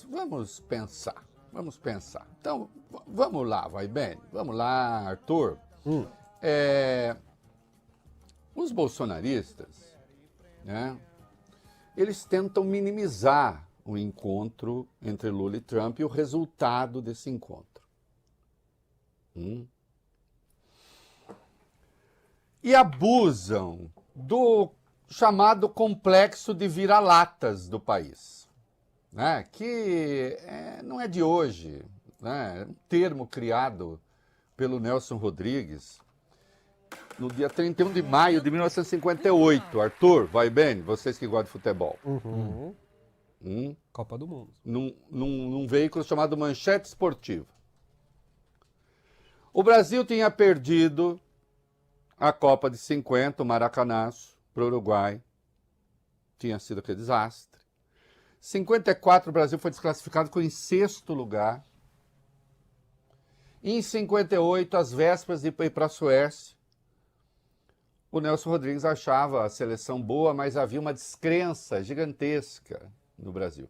vamos pensar. Vamos pensar. Então, vamos lá, vai bem. Vamos lá, Arthur. Os bolsonaristas, né, eles tentam minimizar o encontro entre Lula e Trump e o resultado desse encontro. E abusam do chamado complexo de vira-latas do país, né, que não é de hoje, né, é um termo criado pelo Nelson Rodrigues no dia 31 de maio de 1958. Arthur, vai bem, vocês que gostam de futebol. Copa do Mundo. Num veículo chamado Manchete Esportiva. O Brasil tinha perdido a Copa de 50, o Maracanaço, para o Uruguai. Tinha sido aquele desastre. 54, o Brasil foi desclassificado, ficou em 6º lugar. E em 58, às vésperas de ir para a Suécia, o Nelson Rodrigues achava a seleção boa, mas havia uma descrença gigantesca no Brasil.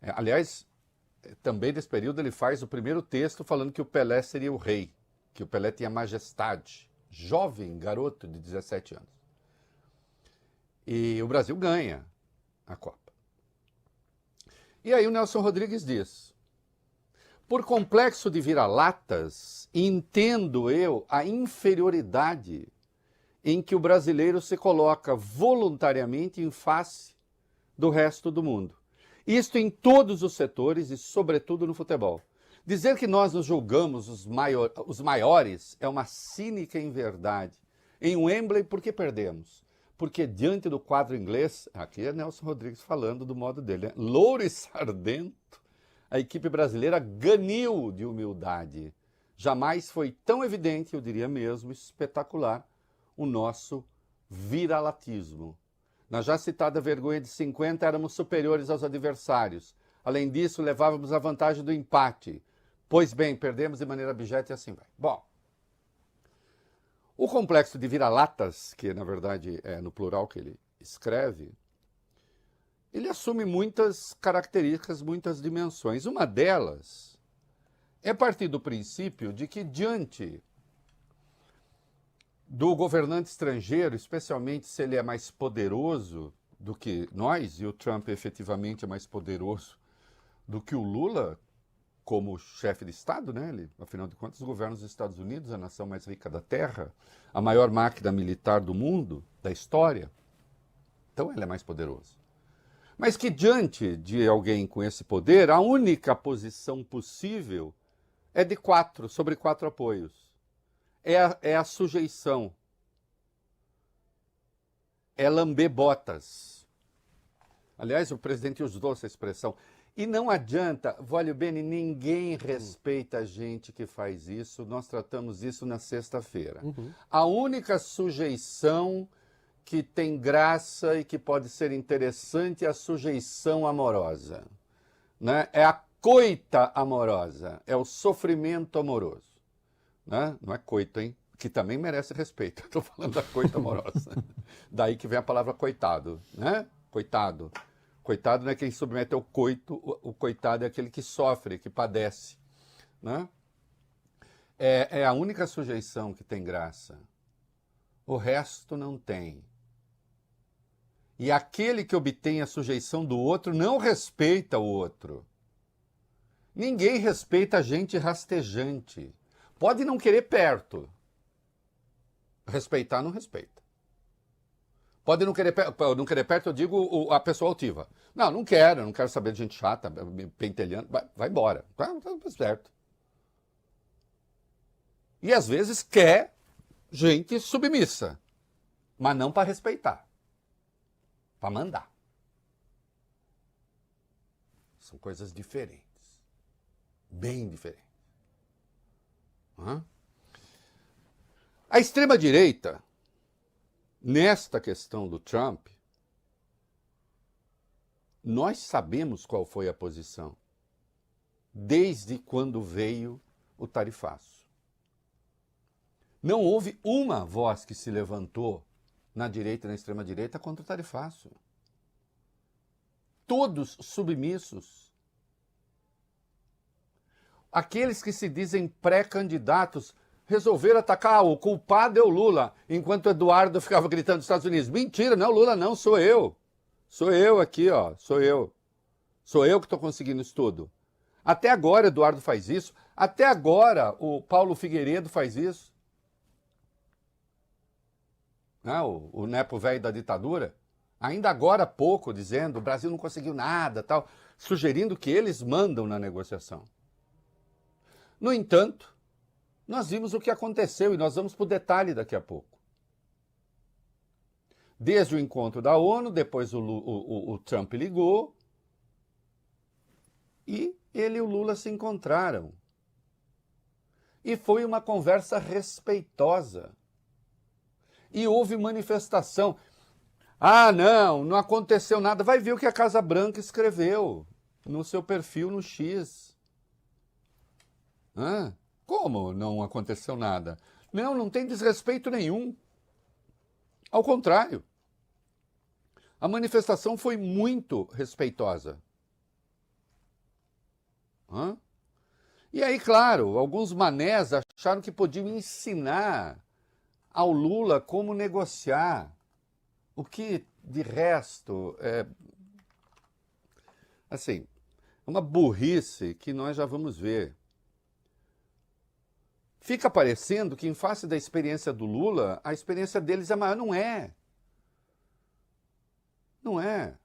Aliás, também nesse período ele faz o primeiro texto falando que o Pelé seria o rei, que o Pelé tinha majestade, jovem garoto de 17 anos. E o Brasil ganha a Copa. E aí o Nelson Rodrigues diz: por complexo de vira-latas, entendo eu a inferioridade em que o brasileiro se coloca voluntariamente em face do resto do mundo. Isto em todos os setores e, sobretudo, no futebol. Dizer que nós nos julgamos os maiores é uma cínica inverdade. Em Wembley, por que perdemos? Porque diante do quadro inglês, aqui é Nelson Rodrigues falando do modo dele, né? Louro e sardento, a equipe brasileira ganhou de humildade. Jamais foi tão evidente, eu diria mesmo, espetacular, o nosso viralatismo. Na já citada vergonha de 50, éramos superiores aos adversários. Além disso, levávamos a vantagem do empate. Pois bem, perdemos de maneira abjeta e assim vai. Bom, o complexo de vira-latas, que na verdade é no plural que ele escreve, ele assume muitas características, muitas dimensões. Uma delas é partir do princípio de que diante do governante estrangeiro, especialmente se ele é mais poderoso do que nós, e o Trump efetivamente é mais poderoso do que o Lula como chefe de Estado, né? Ele, afinal de contas, governa os Estados Unidos, a nação mais rica da Terra, a maior máquina militar do mundo, da história. Então ele é mais poderoso. Mas que diante de alguém com esse poder, a única posição possível é de sobre 4 apoios. É a sujeição. É lamber botas. Aliás, o presidente usou essa expressão. E não adianta, vale bem, ninguém respeita a gente que faz isso. Nós tratamos isso na sexta-feira. A única sujeição que tem graça e que pode ser interessante é a sujeição amorosa, né? É a coita amorosa, é o sofrimento amoroso. Né? Não é coito, hein? Que também merece respeito. Estou falando da coita amorosa. Daí que vem a palavra coitado, né? Coitado. Coitado não é quem submete ao coito, o coitado é aquele que sofre, que padece. Né? É a única sujeição que tem graça. O resto não tem. E aquele que obtém a sujeição do outro não respeita o outro. Ninguém respeita a gente rastejante. Pode não querer perto. Respeitar não respeita. Pode não querer perto, eu digo a pessoa altiva. Não quero saber de gente chata, pentelhando, vai embora. Tá certo. E às vezes quer gente submissa, mas não para respeitar, para mandar. São coisas diferentes, bem diferentes. A extrema-direita, nesta questão do Trump, nós sabemos qual foi a posição, desde quando veio o tarifaço. Não houve uma voz que se levantou na direita e na extrema-direita contra o tarifaço. todos submissos. Aqueles que se dizem pré-candidatos resolveram atacar, o culpado é o Lula, enquanto Eduardo ficava gritando nos Estados Unidos, mentira, não é o Lula não, sou eu. Sou eu aqui, ó, sou eu. Sou eu que estou conseguindo isso tudo. Até agora Eduardo faz isso, até agora o Paulo Figueiredo faz isso. O nepo velho da ditadura, ainda agora há pouco dizendo o Brasil não conseguiu nada, tal, sugerindo que eles mandam na negociação. No entanto, nós vimos o que aconteceu e nós vamos para o detalhe daqui a pouco. Desde o encontro da ONU, depois o Trump ligou e ele e o Lula se encontraram. E foi uma conversa respeitosa. E houve manifestação. Ah, não aconteceu nada. Vai ver o que a Casa Branca escreveu no seu perfil no X. Como não aconteceu nada? Não tem desrespeito nenhum. Ao contrário. A manifestação foi muito respeitosa. E aí, claro, alguns manés acharam que podiam ensinar ao Lula como negociar. O que, de resto, é assim, uma burrice que nós já vamos ver. Fica parecendo que, em face da experiência do Lula, a experiência deles é maior. Não é. Não é.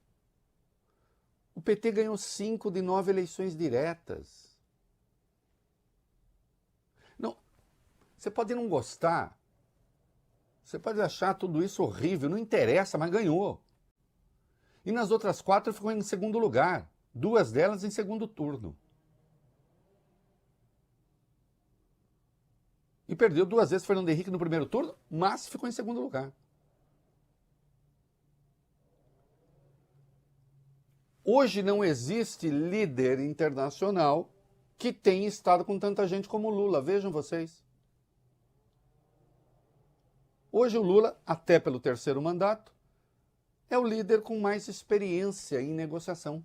O PT ganhou 5 de 9 eleições diretas. Não, você pode não gostar. Você pode achar tudo isso horrível, não interessa, mas ganhou. E nas outras 4 ficou em segundo lugar. 2 delas em segundo turno. E perdeu 2 vezes Fernando Henrique no primeiro turno, mas ficou em segundo lugar. Hoje não existe líder internacional que tenha estado com tanta gente como o Lula. Vejam vocês. Hoje o Lula, até pelo 3º mandato, é o líder com mais experiência em negociação.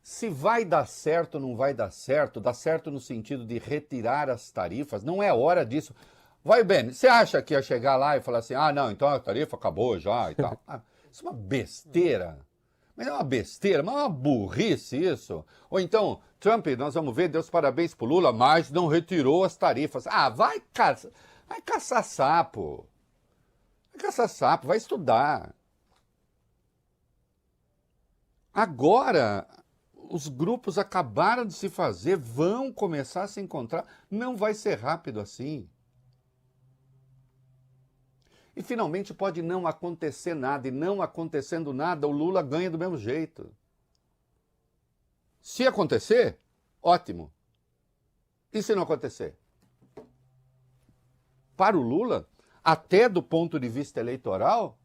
Se vai dar certo ou não vai dar certo no sentido de retirar as tarifas, não é hora disso. Vai, Ben, você acha que ia chegar lá e falar assim, não, então a tarifa acabou já e tal. Isso é uma besteira. Mas é uma besteira, mas é uma burrice isso. Ou então, Trump, nós vamos ver, deu os parabéns pro Lula, mas não retirou as tarifas. Vai caçar sapo. Vai caçar sapo, vai estudar. Agora, os grupos acabaram de se fazer, vão começar a se encontrar. Não vai ser rápido assim. E finalmente pode não acontecer nada, e não acontecendo nada, o Lula ganha do mesmo jeito. Se acontecer, ótimo. E se não acontecer? Para o Lula, até do ponto de vista eleitoral,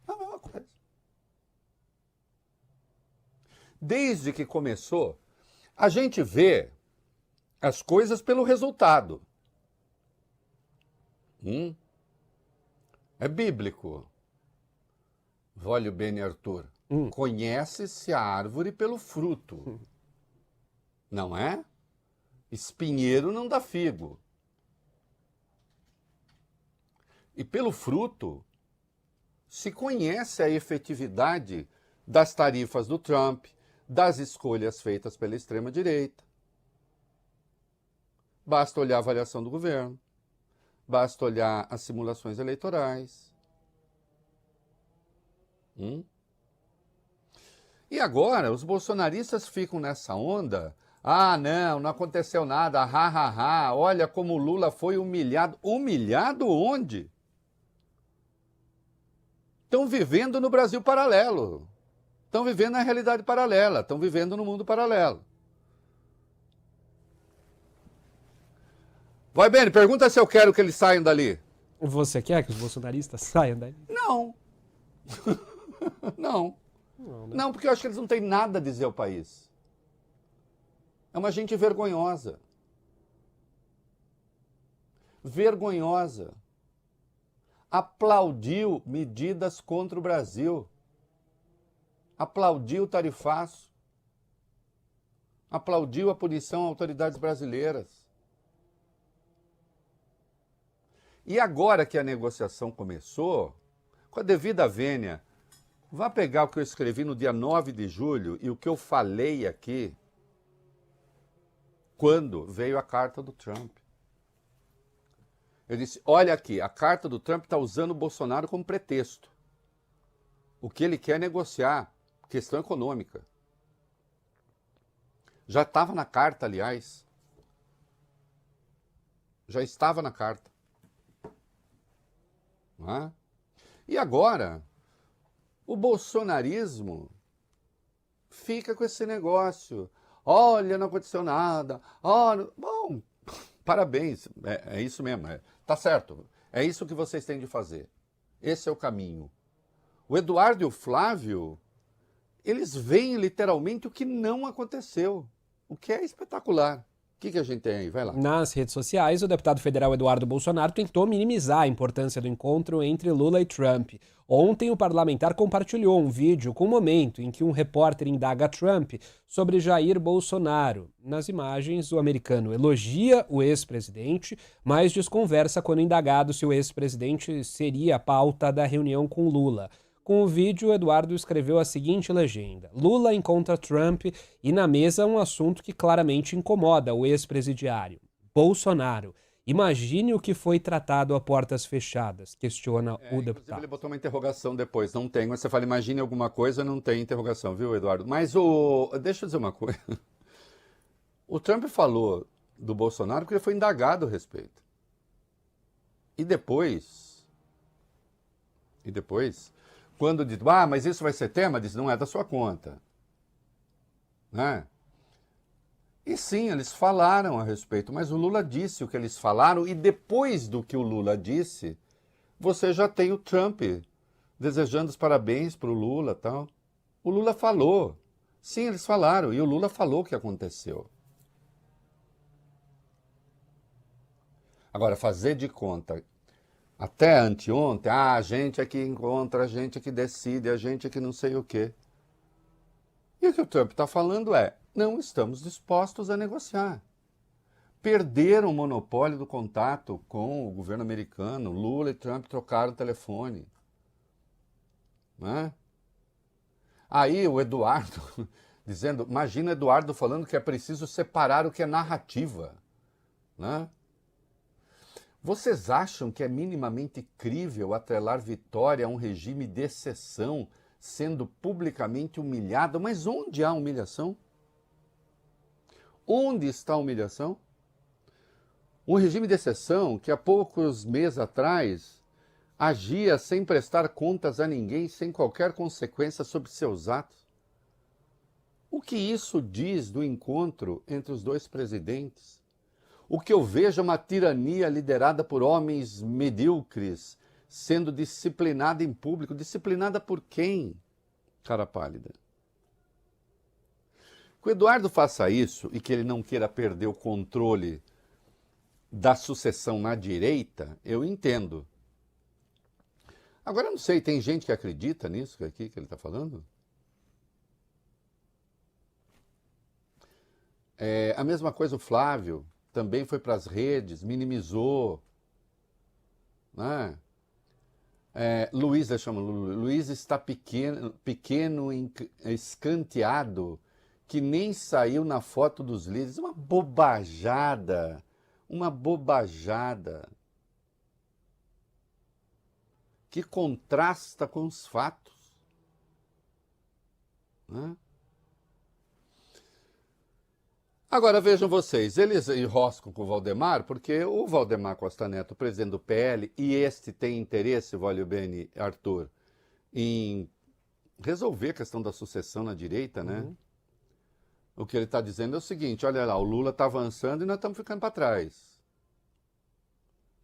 é a mesma coisa. Desde que começou, a gente vê as coisas pelo resultado. É bíblico. Vólio Bene Arthur. Conhece-se a árvore pelo fruto. Não é? Espinheiro não dá figo. E pelo fruto se conhece a efetividade das tarifas do Trump, das escolhas feitas pela extrema-direita. Basta olhar a avaliação do governo. Basta olhar as simulações eleitorais. E agora, os bolsonaristas ficam nessa onda. Não aconteceu nada, olha como o Lula foi humilhado. Humilhado onde? Estão vivendo no Brasil paralelo. Estão vivendo na realidade paralela, estão vivendo no mundo paralelo. Vai, Beni, pergunta se eu quero que eles saiam dali. Você quer que os bolsonaristas saiam dali? Não. Não, porque eu acho que eles não têm nada a dizer ao país. É uma gente vergonhosa. Vergonhosa. Aplaudiu medidas contra o Brasil. aplaudiu o tarifaço, aplaudiu a punição a autoridades brasileiras. E agora que a negociação começou, com a devida vênia, vá pegar o que eu escrevi no dia 9 de julho e o que eu falei aqui quando veio a carta do Trump. Eu disse, olha aqui, a carta do Trump está usando o Bolsonaro como pretexto. O que ele quer é negociar, questão econômica. Já estava na carta, aliás. Já estava na carta. Não é? E agora, o bolsonarismo fica com esse negócio. Olha, não aconteceu nada. Oh, bom, parabéns, é isso mesmo. Tá certo, é isso que vocês têm de fazer. Esse é o caminho. O Eduardo e o Flávio, eles veem literalmente o que não aconteceu, o que é espetacular. O que a gente tem aí? Vai lá. Nas redes sociais, o deputado federal Eduardo Bolsonaro tentou minimizar a importância do encontro entre Lula e Trump. Ontem, o parlamentar compartilhou um vídeo com o momento em que um repórter indaga Trump sobre Jair Bolsonaro. Nas imagens, o americano elogia o ex-presidente, mas desconversa quando indagado se o ex-presidente seria a pauta da reunião com Lula. Com o vídeo, Eduardo escreveu a seguinte legenda: Lula encontra Trump e na mesa um assunto que claramente incomoda o ex-presidiário. Bolsonaro. Imagine o que foi tratado a portas fechadas, questiona o deputado. Ele botou uma interrogação depois, não tem. Você fala, imagine alguma coisa, não tem interrogação, viu, Eduardo? Mas deixa eu dizer uma coisa. O Trump falou do Bolsonaro porque ele foi indagado a respeito. E depois, quando diz, mas isso vai ser tema, diz, não é da sua conta. Né? E sim, eles falaram a respeito, mas o Lula disse o que eles falaram, e depois do que o Lula disse, você já tem o Trump desejando os parabéns para o Lula e tal. O Lula falou. Sim, eles falaram, e o Lula falou o que aconteceu. Agora, fazer de conta, até anteontem, a gente é que encontra, a gente é que decide, a gente é que não sei o quê. E o que o Trump está falando é, não estamos dispostos a negociar. Perderam o monopólio do contato com o governo americano. Lula e Trump trocaram o telefone. Né? Aí o Eduardo dizendo, imagina o Eduardo falando que é preciso separar o que é narrativa. Né? Vocês acham que é minimamente crível atrelar Vitória a um regime de exceção, sendo publicamente humilhado? Mas onde há humilhação? Onde está a humilhação? Um regime de exceção que há poucos meses atrás agia sem prestar contas a ninguém, sem qualquer consequência sobre seus atos. O que isso diz do encontro entre os dois presidentes? O que eu vejo é uma tirania liderada por homens medíocres, sendo disciplinada em público. Disciplinada por quem, cara pálida? Que o Eduardo faça isso e que ele não queira perder o controle da sucessão na direita, eu entendo. Agora, eu não sei, tem gente que acredita nisso aqui que ele está falando? A mesma coisa o Flávio, também foi para as redes, minimizou. Né? Luiz está pequeno, escanteado, que nem saiu na foto dos líderes. Uma bobajada. Uma bobajada. Que contrasta com os fatos. Né? Agora vejam vocês, eles enroscam com o Valdemar, porque o Valdemar Costa Neto, presidente do PL, e este tem interesse, Voglio Bene, Arthur, em resolver a questão da sucessão na direita, né? Uhum. O que ele está dizendo é o seguinte, olha lá, o Lula está avançando e nós estamos ficando para trás.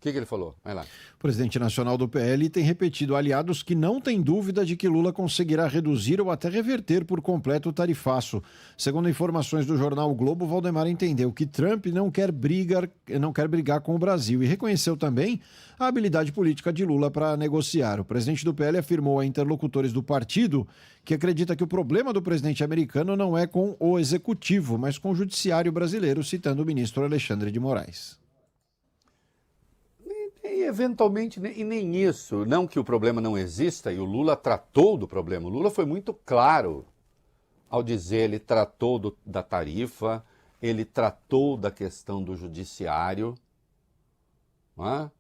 que ele falou? Vai lá. O presidente nacional do PL tem repetido a aliados que não tem dúvida de que Lula conseguirá reduzir ou até reverter por completo o tarifaço. Segundo informações do jornal o Globo, Valdemar entendeu que Trump não quer brigar com o Brasil e reconheceu também a habilidade política de Lula para negociar. O presidente do PL afirmou a interlocutores do partido que acredita que o problema do presidente americano não é com o executivo, mas com o judiciário brasileiro, citando o ministro Alexandre de Moraes. E eventualmente, e nem isso, não que o problema não exista, e o Lula tratou do problema. O Lula foi muito claro ao dizer, ele tratou da tarifa, ele tratou da questão do judiciário, não é?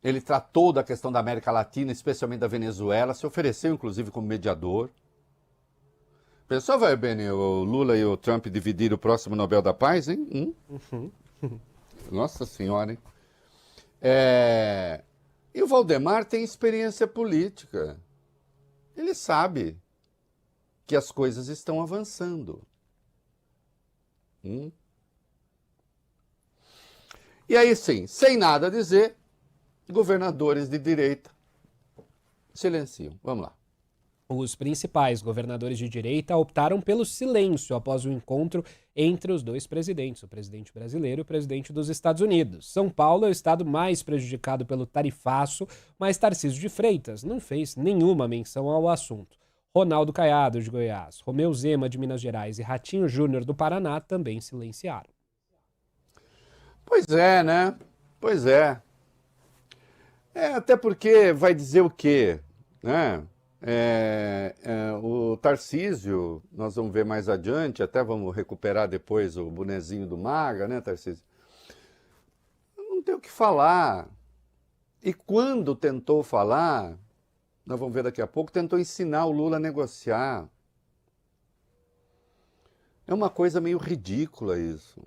Ele tratou da questão da América Latina, especialmente da Venezuela, se ofereceu inclusive como mediador. Pensou, vai bem, o Lula e o Trump dividir o próximo Nobel da Paz, hein? Nossa Senhora, hein? E o Valdemar tem experiência política. Ele sabe que as coisas estão avançando. E aí sim, sem nada a dizer, governadores de direita silenciam. Vamos lá. Os principais governadores de direita optaram pelo silêncio após o encontro entre os dois presidentes, o presidente brasileiro e o presidente dos Estados Unidos. São Paulo é o estado mais prejudicado pelo tarifaço, mas Tarcísio de Freitas não fez nenhuma menção ao assunto. Ronaldo Caiado, de Goiás, Romeu Zema, de Minas Gerais e Ratinho Júnior, do Paraná, também silenciaram. Pois é, né? Pois é. Até porque vai dizer o quê, né? O Tarcísio, nós vamos ver mais adiante, até vamos recuperar depois o bonezinho do Maga, né, Tarcísio? Não tem o que falar. E quando tentou falar, nós vamos ver daqui a pouco, tentou ensinar o Lula a negociar. É uma coisa meio ridícula isso.